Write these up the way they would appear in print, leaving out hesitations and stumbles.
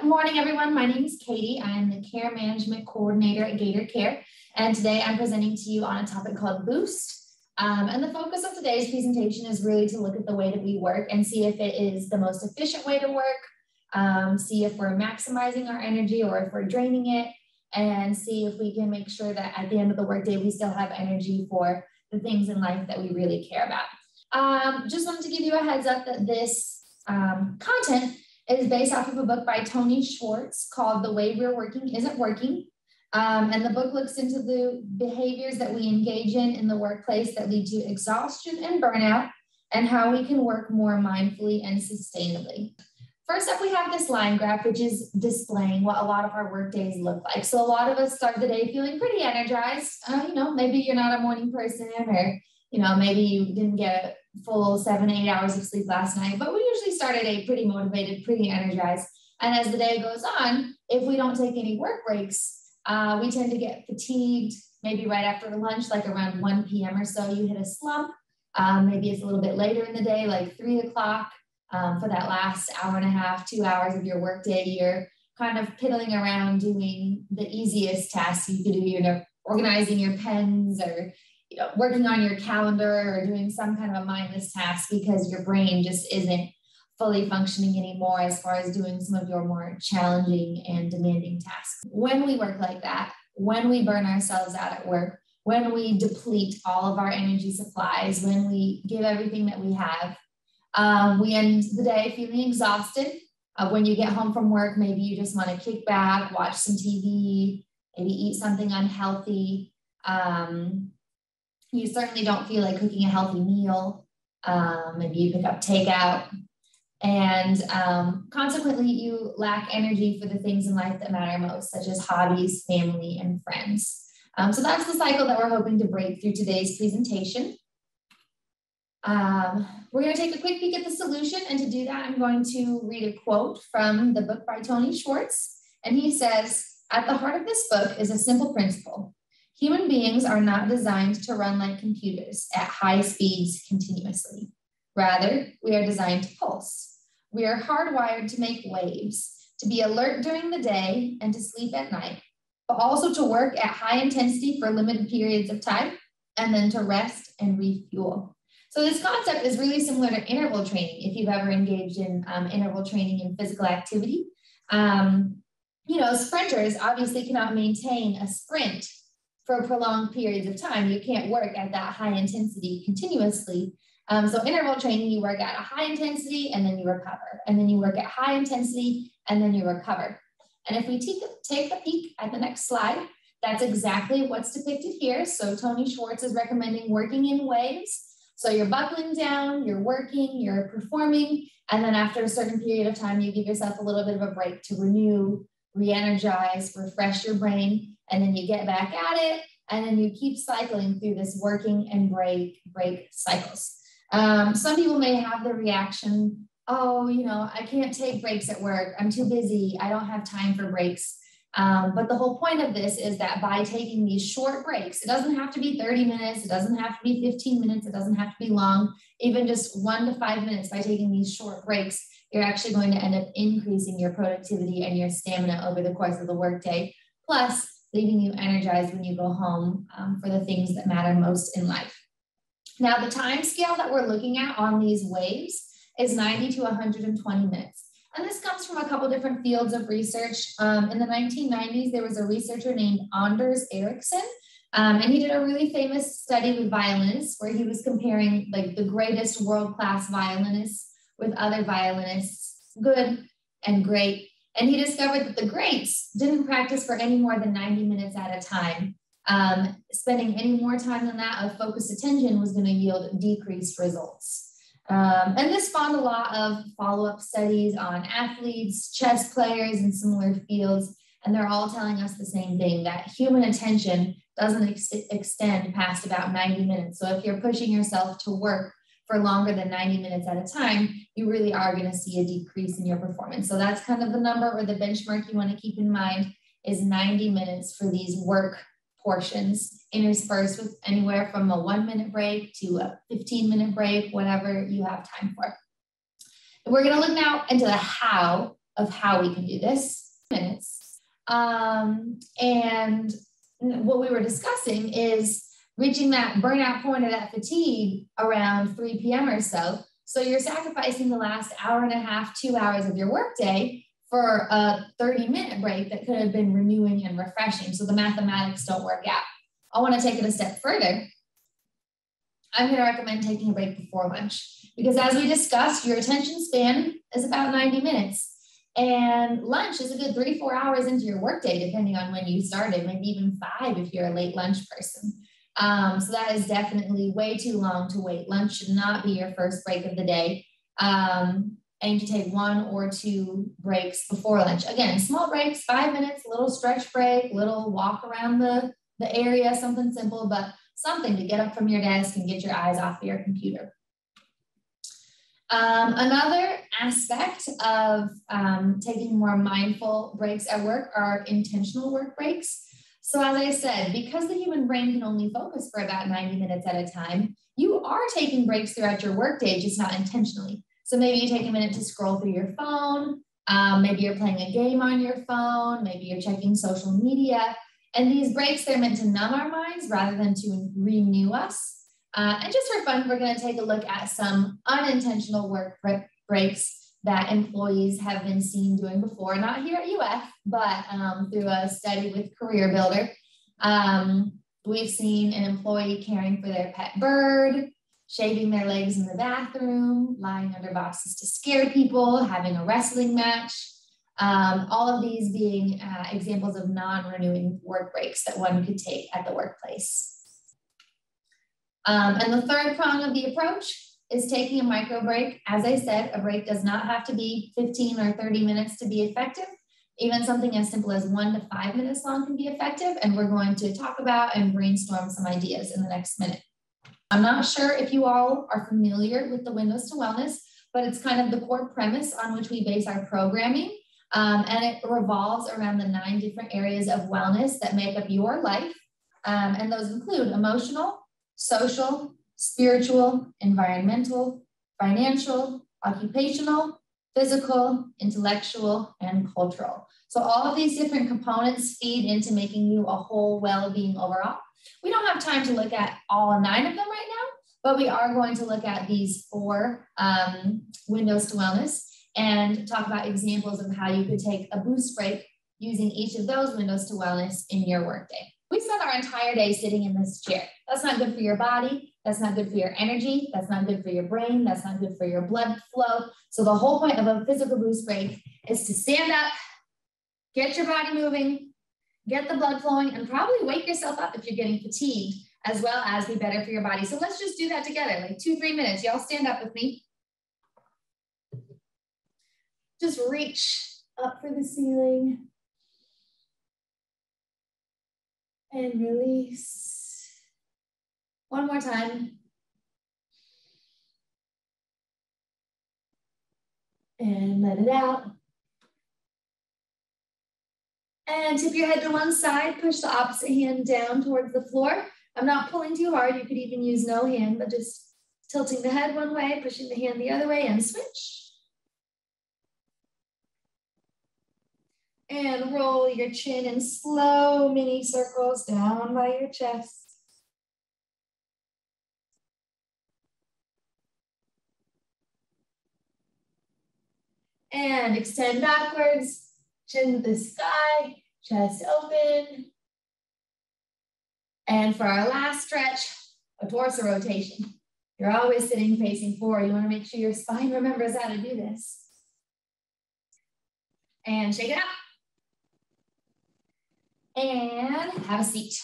Good morning, everyone. My name is Katie. I'm the Care Management Coordinator at GatorCare, and today I'm presenting to you on a topic called Boost. And the focus of today's presentation is really to look at the way that we work and see if it is the most efficient way to work, see if we're maximizing our energy or if we're draining it, and see if we can make sure that at the end of the workday, we still have energy for the things in life that we really care about. Just wanted to give you a heads up that this content is based off of a book by Tony Schwartz called The Way We're Working Isn't Working. And the book looks into the behaviors that we engage in the workplace that lead to exhaustion and burnout, and how we can work more mindfully and sustainably. First up, we have this line graph, which is displaying what a lot of our work days look like. So a lot of us start the day feeling pretty energized. Maybe you're not a morning person, or maybe you didn't get a full 7 to 8 hours of sleep last night, but we usually start a day pretty motivated, pretty energized. And as the day goes on, if we don't take any work breaks, we tend to get fatigued, maybe right after lunch, like around 1 p.m. or so, you hit a slump. Maybe it's a little bit later in the day, like 3 o'clock, for that last hour and a half, 2 hours of your workday. You're kind of piddling around doing the easiest tasks you could do, organizing your pens, or working on your calendar, or doing some kind of a mindless task because your brain just isn't fully functioning anymore as far as doing some of your more challenging and demanding tasks. When we work like that, when we burn ourselves out at work, when we deplete all of our energy supplies, when we give everything that we have, we end the day feeling exhausted. When you get home from work, maybe you just want to kick back, watch some TV, maybe eat something unhealthy. You certainly don't feel like cooking a healthy meal. Maybe you pick up takeout, and consequently you lack energy for the things in life that matter most, such as hobbies, family, and friends. So that's the cycle that we're hoping to break through today's presentation. We're going to take a quick peek at the solution, and to do that, I'm going to read a quote from the book by Tony Schwartz, and he says, "At the heart of this book is a simple principle. Human beings are not designed to run like computers at high speeds continuously. Rather, we are designed to pulse. We are hardwired to make waves, to be alert during the day and to sleep at night, but also to work at high intensity for limited periods of time, and then to rest and refuel." So this concept is really similar to interval training, if you've ever engaged in interval training in physical activity. Sprinters obviously cannot maintain a sprint for prolonged periods of time. You can't work at that high intensity continuously. So interval training, you work at a high intensity and then you recover. And then you work at high intensity and then you recover. And if we take a peek at the next slide, that's exactly what's depicted here. So Tony Schwartz is recommending working in waves. So you're buckling down, you're working, you're performing, and then after a certain period of time, you give yourself a little bit of a break to renew, re-energize, refresh your brain, and then you get back at it, and then you keep cycling through this working and break cycles. Some people may have the reaction, I can't take breaks at work. I'm too busy. I don't have time for breaks. But the whole point of this is that by taking these short breaks, it doesn't have to be 30 minutes. It doesn't have to be 15 minutes. It doesn't have to be long, even just 1 to 5 minutes. By taking these short breaks, you're actually going to end up increasing your productivity and your stamina over the course of the workday, plus leaving you energized when you go home for the things that matter most in life. Now, the time scale that we're looking at on these waves is 90 to 120 minutes. And this comes from a couple different fields of research. In the 1990s, there was a researcher named Anders Ericsson, and he did a really famous study with violinists where he was comparing like the greatest world-class violinists with other violinists, good and great. And he discovered that the greats didn't practice for any more than 90 minutes at a time. Spending any more time than that of focused attention was going to yield decreased results. And this spawned a lot of follow-up studies on athletes, chess players, and similar fields. And they're all telling us the same thing, that human attention doesn't extend past about 90 minutes. So if you're pushing yourself to work for longer than 90 minutes at a time, you really are going to see a decrease in your performance. So that's kind of the number or the benchmark you want to keep in mind, is 90 minutes for these work portions, interspersed with anywhere from a 1-minute break to a 15-minute break, whatever you have time for. And we're going to look now into the how of how we can do this in minutes. And what we were discussing is reaching that burnout point or that fatigue around 3 p.m. or so. So you're sacrificing the last hour and a half, 2 hours of your workday for a 30-minute break that could have been renewing and refreshing. So the mathematics don't work out. I want to take it a step further. I'm going to recommend taking a break before lunch because as we discussed, your attention span is about 90 minutes. And lunch is a good 3-4 hours into your workday, depending on when you started, maybe even 5 if you're a late lunch person. So that is definitely way too long to wait. Lunch should not be your first break of the day. Aim to take 1 or 2 breaks before lunch. Again, small breaks, 5 minutes, little stretch break, little walk around the area, something simple, but something to get up from your desk and get your eyes off of your computer. Another aspect of taking more mindful breaks at work are intentional work breaks. So as I said, because the human brain can only focus for about 90 minutes at a time, you are taking breaks throughout your workday, just not intentionally. So maybe you take a minute to scroll through your phone, maybe you're playing a game on your phone, maybe you're checking social media. And these breaks, they're meant to numb our minds rather than to renew us. And just for fun, we're going to take a look at some unintentional work breaks that employees have been seen doing before, not here at UF, but through a study with Career Builder. We've seen an employee caring for their pet bird, shaving their legs in the bathroom, lying under boxes to scare people, having a wrestling match. All of these being examples of non-renewing work breaks that one could take at the workplace. And the third prong of the approach is taking a micro break. As I said, a break does not have to be 15 or 30 minutes to be effective. Even something as simple as 1 to 5 minutes long can be effective. And we're going to talk about and brainstorm some ideas in the next minute. I'm not sure if you all are familiar with the Windows to Wellness, but it's kind of the core premise on which we base our programming. And it revolves around the 9 different areas of wellness that make up your life. And those include emotional, social, spiritual, environmental, financial, occupational, physical, intellectual, and cultural. So all of these different components feed into making you a whole well-being overall. We don't have time to look at all 9 of them right now, but we are going to look at these 4 windows to wellness and talk about examples of how you could take a boost break using each of those windows to wellness in your workday. We spend our entire day sitting in this chair. That's not good for your body. That's not good for your energy. That's not good for your brain. That's not good for your blood flow. So the whole point of a physical boost break is to stand up, get your body moving, get the blood flowing, and probably wake yourself up if you're getting fatigued, as well as be better for your body. So let's just do that together, like 2-3 minutes. Y'all stand up with me. Just reach up for the ceiling and release. One more time. And let it out. And tip your head to one side, push the opposite hand down towards the floor. I'm not pulling too hard. You could even use no hand, but just tilting the head one way, pushing the hand the other way, and switch. And roll your chin in slow mini circles down by your chest. And extend backwards, chin to the sky, chest open. And for our last stretch, a torso rotation. You're always sitting facing forward. You want to make sure your spine remembers how to do this. And shake it out. And have a seat.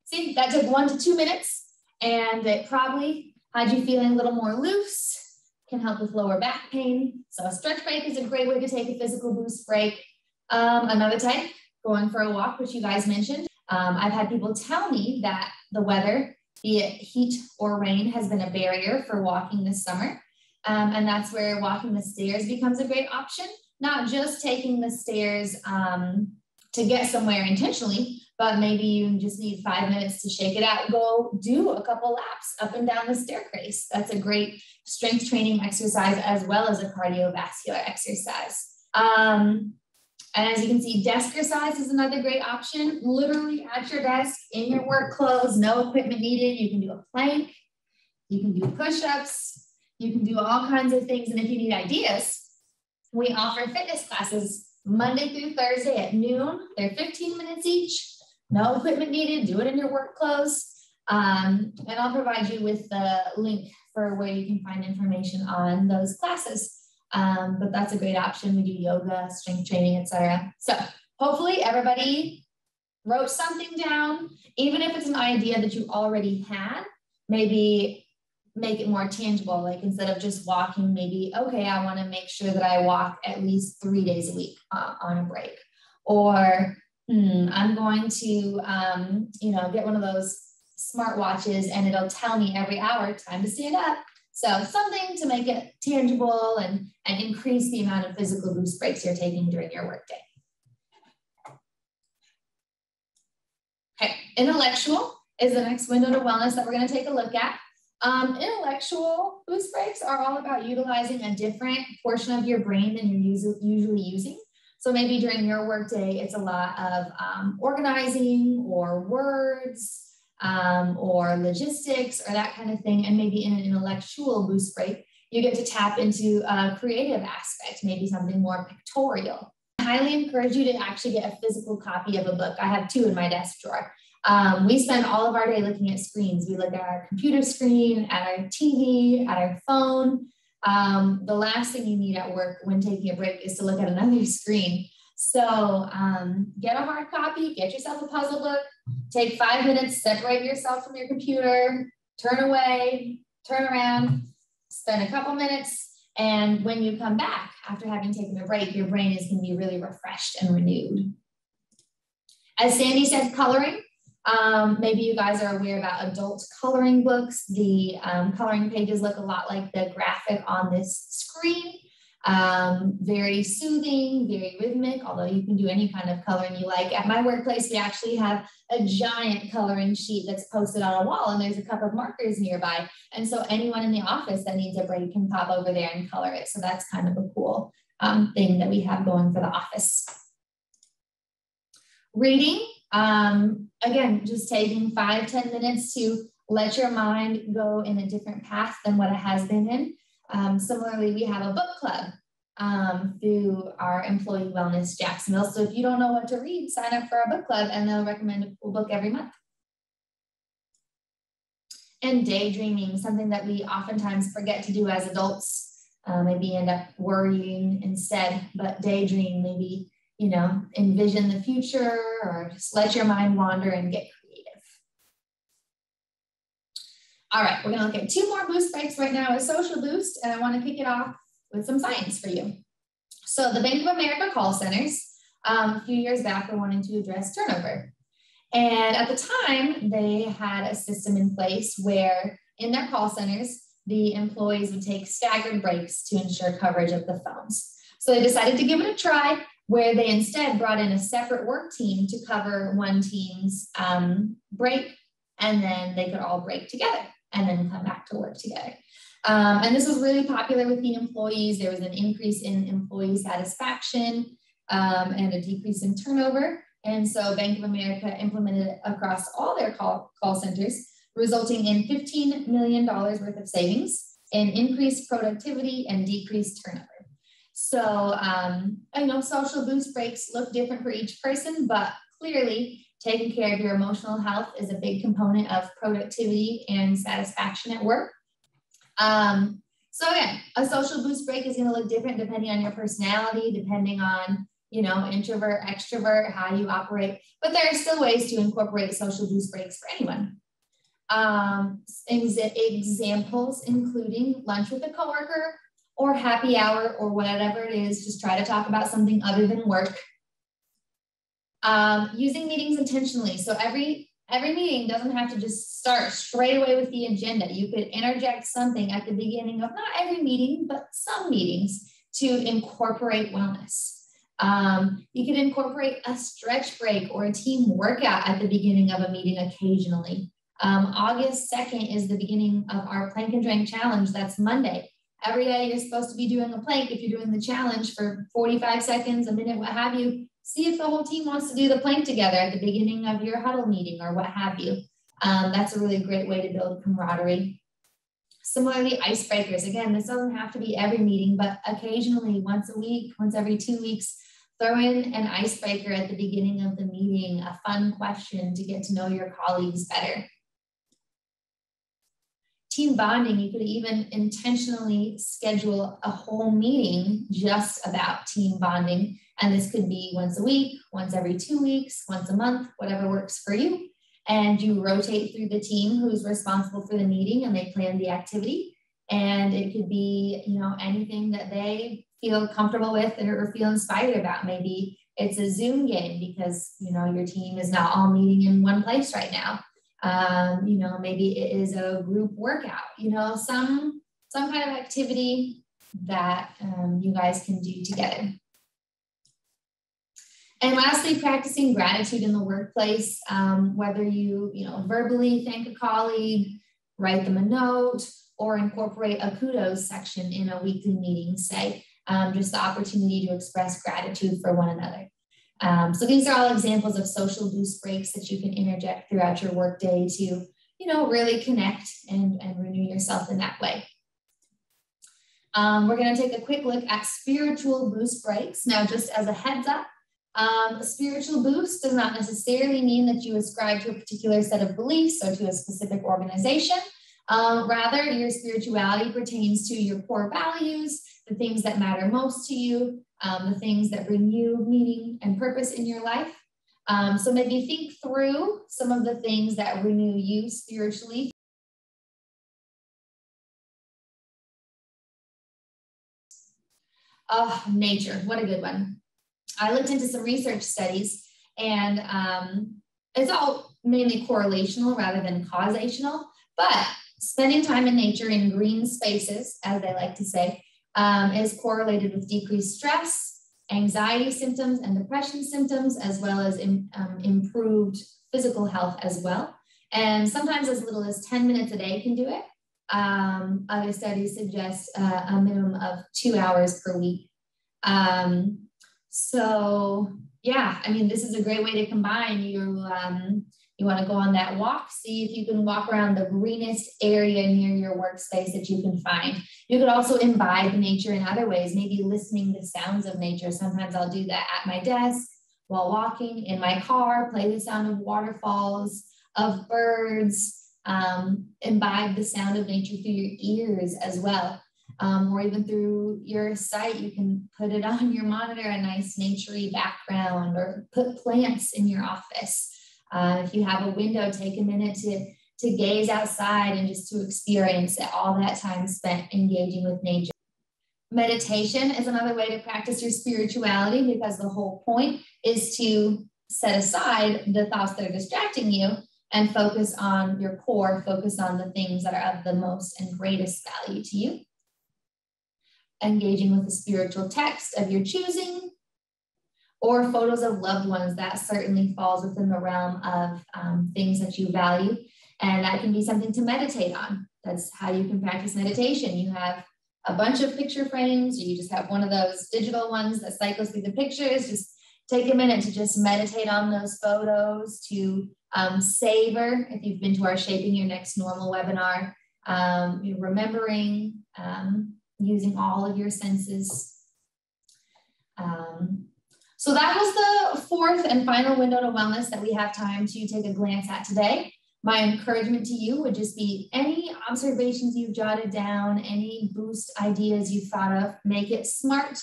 See, that took 1 to 2 minutes, and it probably had you feeling a little more loose, can help with lower back pain. So a stretch break is a great way to take a physical boost break. Another type, going for a walk, which you guys mentioned. I've had people tell me that the weather, be it heat or rain, has been a barrier for walking this summer. And that's where walking the stairs becomes a great option. Not just taking the stairs to get somewhere intentionally, but maybe you just need 5 minutes to shake it out. Go do a couple laps up and down the staircase. That's a great strength training exercise as well as a cardiovascular exercise. And as you can see, desk exercise is another great option. Literally at your desk, in your work clothes, no equipment needed. You can do a plank, you can do push-ups, you can do all kinds of things. And if you need ideas, we offer fitness classes Monday through Thursday at noon. They're 15 minutes each. No equipment needed. Do it in your work clothes. And I'll provide you with the link for where you can find information on those classes. But that's a great option. We do yoga, strength training, etc. So hopefully everybody wrote something down, even if it's an idea that you already had, maybe make it more tangible. Like instead of just walking, maybe, okay, I want to make sure that I walk at least 3 days a week on a break. Or I'm going to, get one of those smart watches and it'll tell me every hour, time to stand up. So something to make it tangible and increase the amount of physical boost breaks you're taking during your workday. Okay, intellectual is the next window to wellness that we're going to take a look at. Intellectual boost breaks are all about utilizing a different portion of your brain than you're usually using. So maybe during your workday, it's a lot of organizing or words or logistics or that kind of thing. And maybe in an intellectual boost break, you get to tap into a creative aspect, maybe something more pictorial. I highly encourage you to actually get a physical copy of a book. I have 2 in my desk drawer. We spend all of our day looking at screens. We look at our computer screen, at our TV, at our phone. The last thing you need at work when taking a break is to look at another screen. So get a hard copy, get yourself a puzzle book, take 5 minutes, separate yourself from your computer, turn away, turn around, spend a couple minutes. And when you come back after having taken a break, your brain is going to be really refreshed and renewed. As Sandy said, coloring. Maybe you guys are aware about adult coloring books. The coloring pages look a lot like the graphic on this screen. Very soothing, very rhythmic, although you can do any kind of coloring you like. At my workplace, we actually have a giant coloring sheet that's posted on a wall, and there's a couple of markers nearby. And so anyone in the office that needs a break can pop over there and color it. So that's kind of a cool thing that we have going for the office. Reading. Again, just taking 5-10 minutes to let your mind go in a different path than what it has been in. Similarly, we have a book club through our Employee Wellness Jacksonville. So if you don't know what to read, sign up for our book club and they'll recommend a cool book every month. And daydreaming, something that we oftentimes forget to do as adults, maybe end up worrying instead, but daydream, maybe envision the future or just let your mind wander and get creative. All right, we're gonna look at 2 more boost breaks right now, a social boost, and I wanna kick it off with some science for you. So the Bank of America call centers, a few years back, were wanting to address turnover. And at the time, they had a system in place where in their call centers, the employees would take staggered breaks to ensure coverage of the phones. So they decided to give it a try, where they instead brought in a separate work team to cover one team's break, and then they could all break together and then come back to work together. And this was really popular with the employees. There was an increase in employee satisfaction and a decrease in turnover. And so Bank of America implemented it across all their call centers, resulting in $15 million worth of savings and increased productivity and decreased turnover. So, I know social boost breaks look different for each person, but clearly taking care of your emotional health is a big component of productivity and satisfaction at work. So again, a social boost break is going to look different depending on your personality, depending on, introvert, extrovert, how you operate, but there are still ways to incorporate social boost breaks for anyone. Examples including lunch with a coworker, or happy hour, or whatever it is, just try to talk about something other than work. Using meetings intentionally. So every meeting doesn't have to just start straight away with the agenda. You could interject something at the beginning of not every meeting, but some meetings to incorporate wellness. You could incorporate a stretch break or a team workout at the beginning of a meeting occasionally. August 2nd is the beginning of our plank and drink challenge. That's Monday. Every day you're supposed to be doing a plank. If you're doing the challenge for 45 seconds, a minute, what have you, see if the whole team wants to do the plank together at the beginning of your huddle meeting or what have you. That's a really great way to build camaraderie. Similarly, icebreakers. Again, this doesn't have to be every meeting, but occasionally, once a week, once every 2 weeks, throw in an icebreaker at the beginning of the meeting, a fun question to get to know your colleagues better. Team bonding, you could even intentionally schedule a whole meeting just about team bonding. And this could be once a week, once every 2 weeks, once a month, whatever works for you. And you rotate through the team who's responsible for the meeting and they plan the activity. And it could be, you know, anything that they feel comfortable with or feel inspired about. Maybe it's a Zoom game because, you know, your team is not all meeting in one place right now. You know, maybe it is a group workout, you know, some kind of activity that you guys can do together. And lastly, practicing gratitude in the workplace, whether you verbally thank a colleague, write them a note, or incorporate a kudos section in a weekly meeting, say, just the opportunity to express gratitude for one another. So these are all examples of social boost breaks that you can interject throughout your workday to, you know, really connect and renew yourself in that way. We're going to take a quick look at spiritual boost breaks. Now, just as a heads up, a spiritual boost does not necessarily mean that you ascribe to a particular set of beliefs or to a specific organization. Rather, your spirituality pertains to your core values, the things that matter most to you, the things that bring you meaning and purpose in your life. So maybe think through some of the things that renew you spiritually. Nature, what a good one. I looked into some research studies and it's all mainly correlational rather than causational, but spending time in nature in green spaces, as they like to say, is correlated with decreased stress, anxiety symptoms, and depression symptoms, as well as improved physical health as well. And sometimes as little as 10 minutes a day can do it. Other studies suggest a minimum of 2 hours per week. So yeah, I mean, this is a great way to combine. You want to go on that walk, see if you can walk around the greenest area near your workspace that you can find. You could also imbibe nature in other ways, maybe listening to sounds of nature. Sometimes I'll do that at my desk, while walking, in my car, play the sound of waterfalls, of birds, imbibe the sound of nature through your ears as well. Or even through your sight, you can put it on your monitor, a nice naturey background, or put plants in your office. If you have a window, take a minute to gaze outside and just to experience all that time spent engaging with nature. Meditation is another way to practice your spirituality, because the whole point is to set aside the thoughts that are distracting you and focus on your core, focus on the things that are of the most and greatest value to you. Engaging with a spiritual text of your choosing, or photos of loved ones, that certainly falls within the realm of things that you value. And that can be something to meditate on. That's how you can practice meditation. You have a bunch of picture frames, or you just have one of those digital ones that cycles through the pictures. Just take a minute to just meditate on those photos, to savor, if you've been to our Shaping Your Next Normal webinar, remembering, using all of your senses. So that was the fourth and final window to wellness that we have time to take a glance at today. My encouragement to you would just be any observations you've jotted down, any boost ideas you've thought of, make it smart,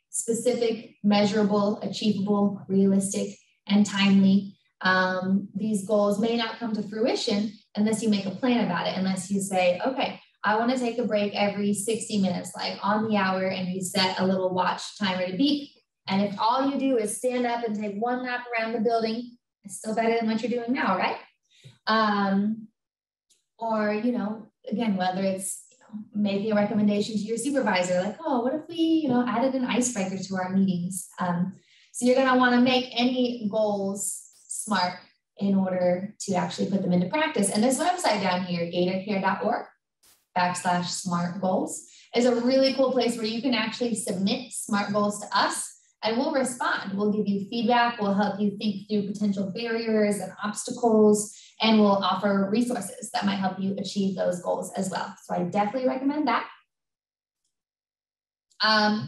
specific, measurable, achievable, realistic, and timely. These goals may not come to fruition unless you make a plan about it, unless you say, okay, I want to take a break every 60 minutes, like on the hour, and you set a little watch timer to beep. And if all you do is stand up and take one lap around the building, it's still better than what you're doing now, right? Or, again, whether it's making a recommendation to your supervisor, like, oh, what if we, added an icebreaker to our meetings? So you're going to want to make any goals SMART in order to actually put them into practice. And this website down here, GatorCare.org/SMART goals, is a really cool place where you can actually submit SMART goals to us, and we'll respond. We'll give you feedback. We'll help you think through potential barriers and obstacles, and we'll offer resources that might help you achieve those goals as well. So I definitely recommend that.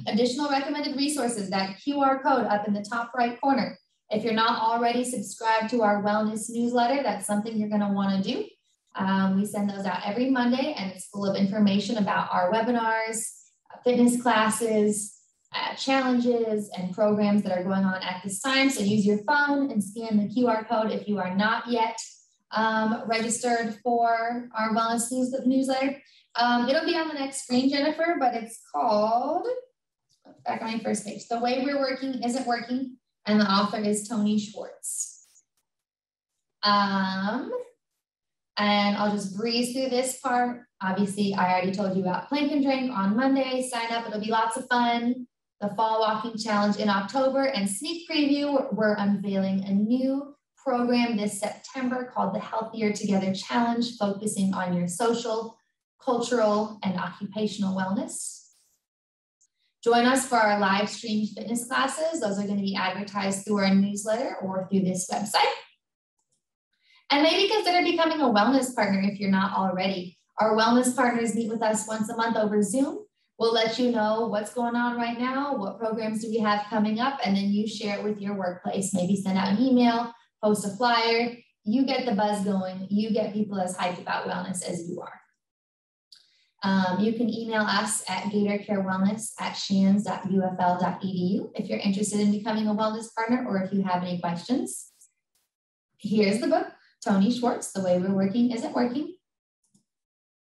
Additional recommended resources, that QR code up in the top right corner. If you're not already subscribed to our wellness newsletter, that's something you're going to want to do. We send those out every Monday, and it's full of information about our webinars, fitness classes, challenges, and programs that are going on at this time. So use your phone and scan the QR code if you are not yet registered for our wellness newsletter. It'll be on the next screen, Jennifer, but it's called, back on my first page, The Way We're Working Isn't Working, and the author is Tony Schwartz. And I'll just breeze through this part. Obviously, I already told you about Plank and Drink on Monday. Sign up, it'll be lots of fun. The Fall Walking Challenge in October, and sneak preview, we're unveiling a new program this September called the Healthier Together Challenge, focusing on your social, cultural, and occupational wellness. Join us for our live streamed fitness classes. Those are going to be advertised through our newsletter or through this website. And maybe consider becoming a wellness partner if you're not already. Our wellness partners meet with us once a month over Zoom. We'll let you know what's going on right now, what programs do we have coming up, and then you share it with your workplace. Maybe send out an email, post a flyer. You get the buzz going. You get people as hyped about wellness as you are. You can email us at gatorcarewellness@shands.ufl.edu if you're interested in becoming a wellness partner or if you have any questions. Here's the book, Tony Schwartz, The Way We're Working Isn't Working.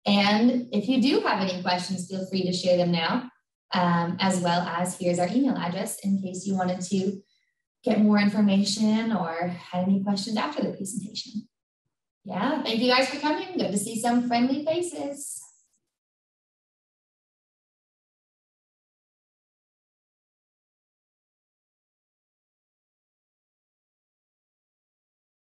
And if you do have any questions, feel free to share them now, as well as here's our email address in case you wanted to get more information or had any questions after the presentation. Yeah, thank you guys for coming. Good to see some friendly faces.